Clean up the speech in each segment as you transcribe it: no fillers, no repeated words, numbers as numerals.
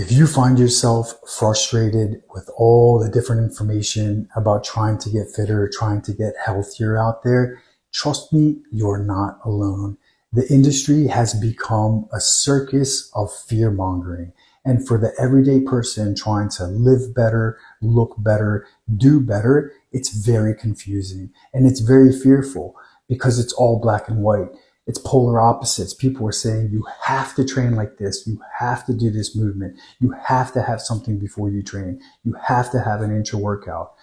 If you find yourself frustrated with all the different information about trying to get fitter, trying to get healthier out there, trust me, you're not alone. The industry has become a circus of fear mongering. And for the everyday person trying to live better, look better, do better, it's very confusing and it's very fearful because it's all black and white. It's polar opposites. People are saying you have to train like this. You have to do this movement. You have to have something before you train. You have to have an intra workout.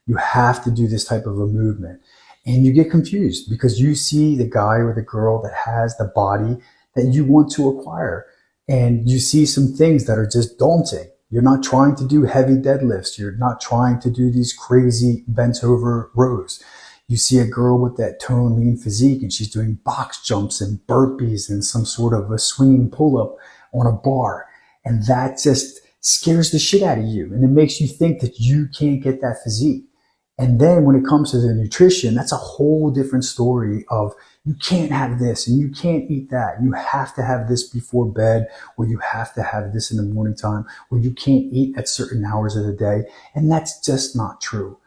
You have to do this type of a movement. And you get confused because you see the guy or the girl that has the body that you want to acquire. And you see some things that are just daunting. You're not trying to do heavy deadlifts. You're not trying to do these crazy bent over rows. You see a girl with that toned, lean physique and she's doing box jumps and burpees and some sort of a swinging pull-up on a bar. And that just scares the shit out of you. And it makes you think that you can't get that physique. And then when it comes to the nutrition, that's a whole different story of you can't have this and you can't eat that. You have to have this before bed, or you have to have this in the morning time, or you can't eat at certain hours of the day. And that's just not true.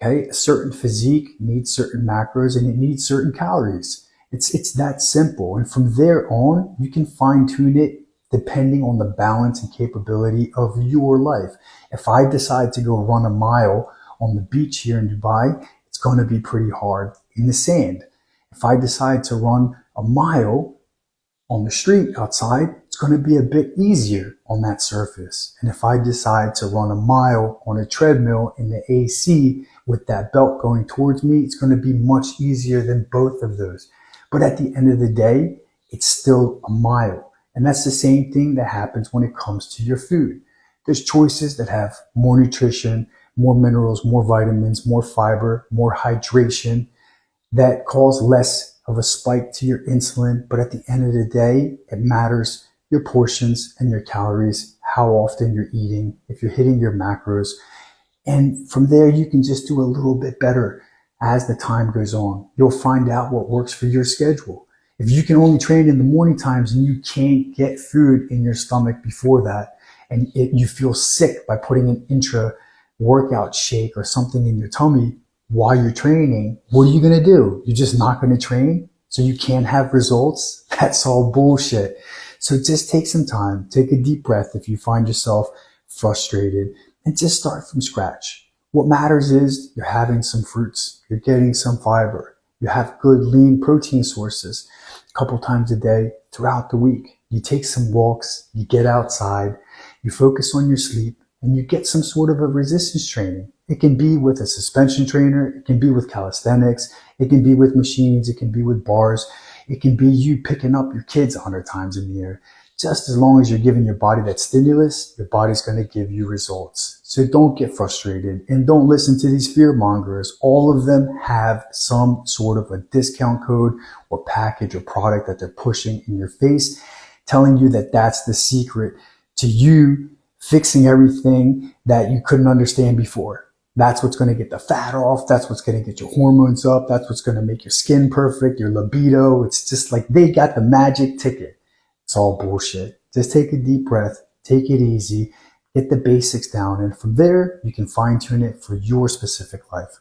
Okay, a certain physique needs certain macros and it needs certain calories. It's that simple. And from there on, you can fine tune it depending on the balance and capability of your life. If I decide to go run a mile on the beach here in Dubai, it's going to be pretty hard in the sand. If I decide to run a mile on the street outside, it's going to be a bit easier on that surface. And if I decide to run a mile on a treadmill in the AC with that belt going towards me, it's going to be much easier than both of those. But at the end of the day, it's still a mile. And that's the same thing that happens when it comes to your food. There's choices that have more nutrition, more minerals, more vitamins, more fiber, more hydration that cause less of a spike to your insulin. But at the end of the day, it matters your portions and your calories, how often you're eating, if you're hitting your macros. And from there, you can just do a little bit better as the time goes on. You'll find out what works for your schedule. If you can only train in the morning times and you can't get food in your stomach before that, and you feel sick by putting an intra workout shake or something in your tummy while you're training, what are you going to do? You're just not going to train so you can't have results? That's all bullshit. So just take some time, take a deep breath if you find yourself frustrated, and just start from scratch. What matters is you're having some fruits, you're getting some fiber, you have good lean protein sources a couple times a day throughout the week. You take some walks, you get outside, you focus on your sleep, and you get some sort of a resistance training. It can be with a suspension trainer, it can be with calisthenics, it can be with machines, it can be with bars, it can be you picking up your kids 100 times in the air. Just as long as you're giving your body that stimulus, your body's going to give you results. So don't get frustrated and don't listen to these fear mongers. All of them have some sort of a discount code or package or product that they're pushing in your face, telling you that that's the secret to you fixing everything that you couldn't understand before. That's what's going to get the fat off. That's what's going to get your hormones up. That's what's going to make your skin perfect, your libido. It's just like they got the magic ticket. It's all bullshit. Just take a deep breath, take it easy, get the basics down, and from there, you can fine tune it for your specific life.